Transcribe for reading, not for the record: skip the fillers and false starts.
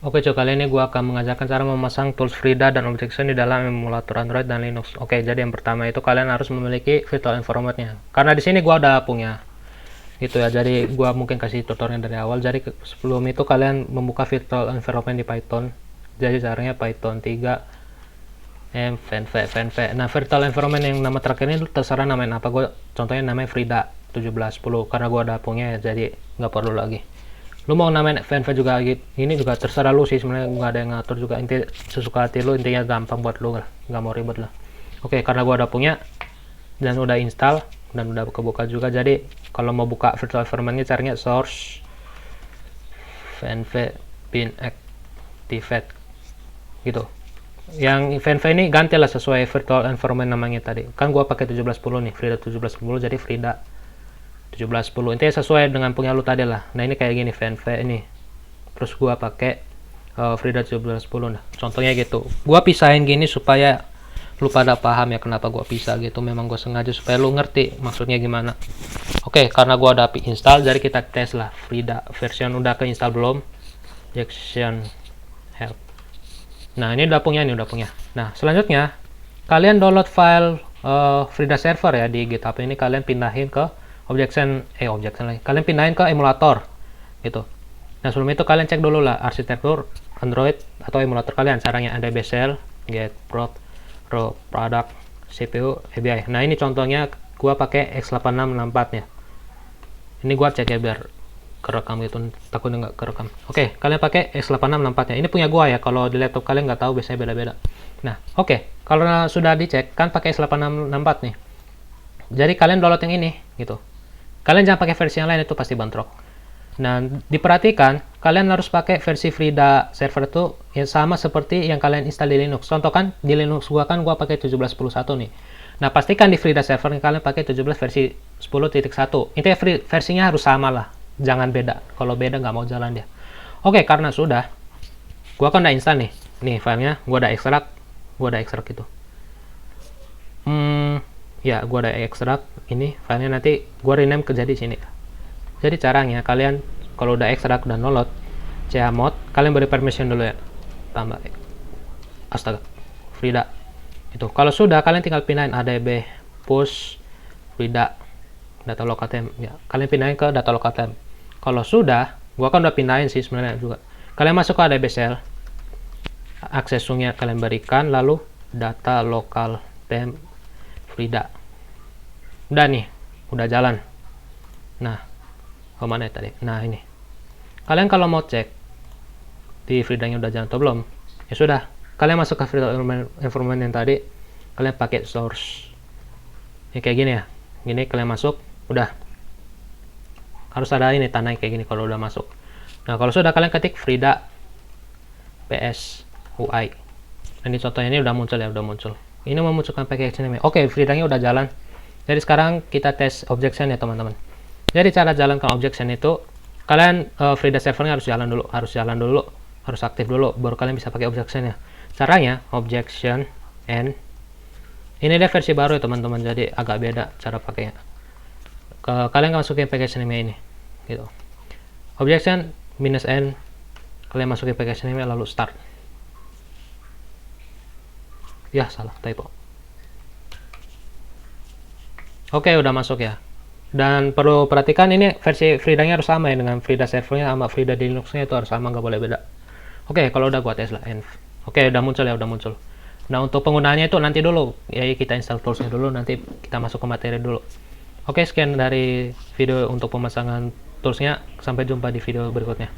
Oke cuy, kali ini gue akan mengajarkan cara memasang tools Frida dan Objection di dalam emulator Android dan Linux. Oke, jadi yang pertama itu kalian harus memiliki virtual environment-nya. Karena di sini gue udah punya, gitu ya. Jadi gue mungkin kasih tutorial dari awal. Jadi sebelum itu kalian membuka virtual environment di Python. Jadi caranya Python 3 venv. Nah, virtual environment yang nama terakhir ini terserah namain apa. Gue contohnya namanya Frida 1710 karena gue udah punya ya, jadi nggak perlu lagi. Lu mau namain venv juga gitu, ini juga terserah lu sih, sebenarnya nggak ada yang ngatur juga, inti sesuka hati lu, intinya gampang buat lu lah, nggak mau ribet lah. Oke, karena gua udah punya dan udah install dan udah kebuka juga, jadi kalau mau buka virtual environment-nya caranya source venv bin activate gitu. Yang venv ini gantilah sesuai virtual environment namanya tadi, kan gua pakai 1710 nih, Frida 1710, jadi Frida 1710 intinya sesuai dengan punya lu tadi lah. Nah ini kayak gini venv ini, terus gua pakai Frida 1710. Nah contohnya gitu, gua pisahin gini supaya lu pada paham ya kenapa gua pisah gitu. Memang gua sengaja supaya lu ngerti maksudnya gimana. Oke, karena gua udah install, jadi kita tes lah Frida version udah keinstall belum. Objection help. Nah ini udah punya, Nah selanjutnya kalian download file Frida server ya di GitHub ini, kalian pindahin ke objection lagi. Kalian pindahin ke emulator gitu. Nah, sebelum itu kalian cek dulu lah arsitektur Android atau emulator kalian. Caranya ada BSL, get prod, raw product, CPU, ABI. Nah, ini contohnya gua pakai X8664 ya. Ini gua cek ya biar kerekam gitu, takutnya nggak kerekam. Oke, kalian pakai X8664 ya. Ini punya gua ya. Kalau di laptop kalian nggak tahu, biasanya beda-beda. Nah, oke. Kalau sudah dicek kan pakai X8664 nih. Jadi kalian download yang ini gitu. Kalian jangan pakai versi yang lain, itu pasti bentrok. Nah, diperhatikan, kalian harus pakai versi Frida server itu yang sama seperti yang kalian install di Linux. Contoh kan, di Linux gua pakai 17.11 nih. Nah, pastikan di Frida server kalian pakai 17 versi 10.1. Intinya versinya harus sama lah, jangan beda. Kalau beda nggak mau jalan dia. Oke, karena sudah, gua kan udah install nih. Nih filenya, gua udah ekstrak gitu. Ya, gua ada ekstrak ini filenya, nanti gua rename ke jadi sini. Jadi caranya kalian kalau udah ekstrak dan download chmod, kalian beri permission dulu ya, tambah astaga Frida itu. Kalau sudah, kalian tinggal pindahin adb push Frida data local temp ya, kalian pindahin ke data local temp. Kalau sudah, gua kan udah pindahin sih sebenarnya juga. Kalian masuk ke adb shell, aksesnya kalian berikan, lalu data local temp Frida. Udah nih, udah jalan. Nah, kemana ya tadi? Nah ini, kalian kalau mau cek di Frida-nya udah jalan atau belum, ya sudah, kalian masuk ke Frida environment yang tadi, kalian pakai source. Ya kayak gini ya, gini kalian masuk, udah. Harus ada ini tanda kayak gini kalau udah masuk. Nah kalau sudah, kalian ketik Frida ps UI. Ini contohnya ini udah muncul ya, Ini memunculkan pakai action name. Oke, Frida-nya udah jalan. Jadi sekarang kita tes objection ya teman-teman. Jadi cara jalankan objection itu, kalian Frida servernya harus jalan dulu, harus aktif dulu, baru kalian bisa pakai objectionnya. Caranya objection n, ini dia versi baru ya teman-teman, jadi agak beda cara pakainya. Kalian masukin package name ini, gitu. Objection -n, kalian masukin package name lalu start. Ya salah, typo. Oke, udah masuk ya. Dan perlu perhatikan ini versi Frida-nya harus sama ya, dengan Frida servernya sama Frida di Linux-nya itu harus sama, nggak boleh beda. Oke, kalau udah gua tes lah env. Oke, udah muncul ya, Nah, untuk penggunaannya itu nanti dulu, ya kita install tools-nya dulu, nanti kita masuk ke materi dulu. Oke, sekian dari video untuk pemasangan tools-nya. Sampai jumpa di video berikutnya.